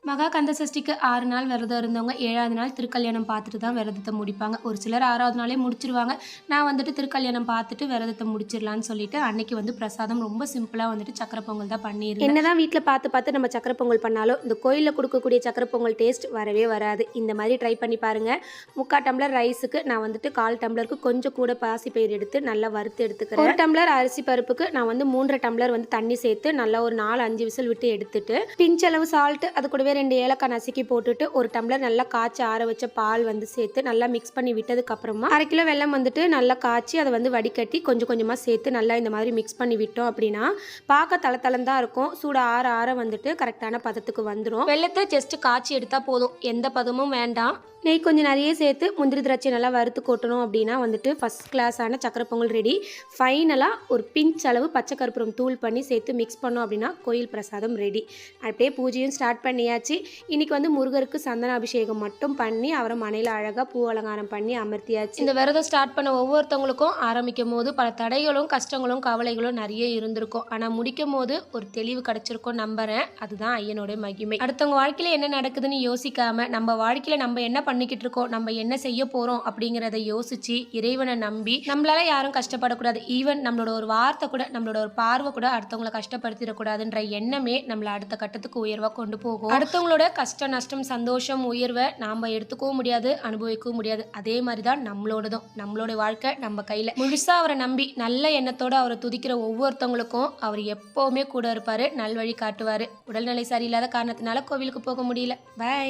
மகா கந்த சஷ்டிக்கு 6 நாள் விரதம் இருந்தவங்க 7வது நாள் திருக்கல்யாணம் பார்த்துட்டு தான் விரதத்தை முடிப்பாங்க. ஒரு சிலர் 6வது நாளே முடிச்சிருவாங்க. நான் வந்துட்டு திருக்கல்யாணம் பார்த்துட்டு விரதத்தை முடிச்சிடலான்னு சொல்லிட்டு அன்னைக்கு வந்து பிரசாதம் ரொம்ப சிம்பிளாக வந்துட்டு சக்கரை பொங்கல் தான் பண்ணியிருந்தேன். என்னதான் வீட்டில் பார்த்து நம்ம சக்கரை பொங்கல் பண்ணாலும் இந்த கோயிலில் கொடுக்கக்கூடிய சக்கரை பொங்கல் டேஸ்ட் வரவே வராது. இந்த மாதிரி ட்ரை பண்ணி பாருங்கள். 3/4 டம்ளர் ரைஸுக்கு நான் வந்துட்டு 1/4 டம்ளருக்கு கொஞ்சம் கூட பாசிப்பயிறு எடுத்து நல்லா வறுத்து எடுத்துக்கிறேன். 1 டம்ளர் அரிசி பருப்புக்கு நான் வந்து 3.5 டம்ளர் வந்து தண்ணி சேர்த்து நல்லா ஒரு 4-5 விசில் விட்டு எடுத்துட்டு பிஞ்சளவு சால்ட் அது கூடவே 2 ஏலக்காய் நசுக்கி போட்டுட்டு 1 டம்ளர் நல்லா காய்ச்சி ஆற வச்ச பால் வந்து சேர்த்து நல்லா மிக்ஸ் பண்ணி விட்டதுக்கு அப்புறமா 1/2 கிலோ வெல்லம் வந்துட்டு நல்லா காய்ச்சி அதை வந்து வடிகட்டி கொஞ்சம் கொஞ்சமாக சேர்த்து நல்லா இந்த மாதிரி மிக்ஸ் பண்ணி விட்டோம் அப்படின்னா பார்க்க தளதளந்தான் இருக்கும். சூடு ஆற ஆற வந்துட்டு கரெக்டான பதத்துக்கு வந்துடும். வெள்ளத்தை ஜஸ்ட் காய்ச்சி எடுத்தால் போதும், எந்த பதமும் வேண்டாம். நெய் கொஞ்சம் நிறைய சேர்த்து முந்திரி திராட்சை நல்லா வறுத்து கொட்டணும் அப்படின்னா வந்துட்டு ஃபஸ்ட் கிளாஸான சக்கரை பொங்கல் ரெடி. ஃபைனலாக ஒரு பிஞ்ச் அளவு பச்சை கற்பூரம் தூள் பண்ணி சேர்த்து மிக்ஸ் பண்ணோம் அப்படின்னா கோயில் பிரசாதம் ரெடி. அப்படியே பூஜையும் ஸ்டார்ட் பண்ணியாச்சு. இன்றைக்கி வந்து முருகருக்கு சந்தன அபிஷேகம் மட்டும் பண்ணி அவரை மனையில் அழகாக பூ அலங்காரம் பண்ணி அமர்த்தியாச்சு. இந்த விரதம் ஸ்டார்ட் பண்ண ஒவ்வொருத்தவங்களுக்கும் ஆரம்பிக்கும் போது பல தடைகளும் கஷ்டங்களும் கவலைகளும் நிறைய இருந்திருக்கும். ஆனால் முடிக்கும் போது ஒரு தெளிவு கிடச்சிருக்கும் நம்புகிறேன். அதுதான் ஐயனோட மகிமை. அடுத்தவங்க வாழ்க்கையில் என்ன நடக்குதுன்னு யோசிக்காம நம்ம வாழ்க்கையில் நம்ம என்ன பண்ணிக்கிட்டு இருக்கோம், நம்ம என்ன செய்ய போறோம் அப்படிங்கிறத யோசிச்சு இறைவனை நம்பி நம்மளால யாரும் கஷ்டப்படக்கூடாது. ஈவன் நம்மளோட ஒரு வார்த்தை கூட நம்மளோட ஒரு பார்வை கூட அடுத்தவங்களை கஷ்டப்படுத்திடக்கூடாதுன்ற எண்ணமே நம்மளை அடுத்த கட்டத்துக்கு உயர்வா கொண்டு போகும். அடுத்தவங்களோட கஷ்ட நஷ்டம் சந்தோஷம் உயர்வை நாம எடுத்துக்கவும் முடியாது, அனுபவிக்கவும் முடியாது. அதே மாதிரிதான் நம்மளோடதும். நம்மளோட வாழ்க்கை நம்ம கையில. முழுசா அவரை நம்பி நல்ல எண்ணத்தோட அவரை துதிக்கிற ஒவ்வொருத்தவங்களுக்கும் அவர் எப்பவுமே கூட இருப்பாரு, நல்வழி காட்டுவாரு. உடல்நிலை சரியில்லாத காரணத்தினால கோவிலுக்கு போக முடியல. பை.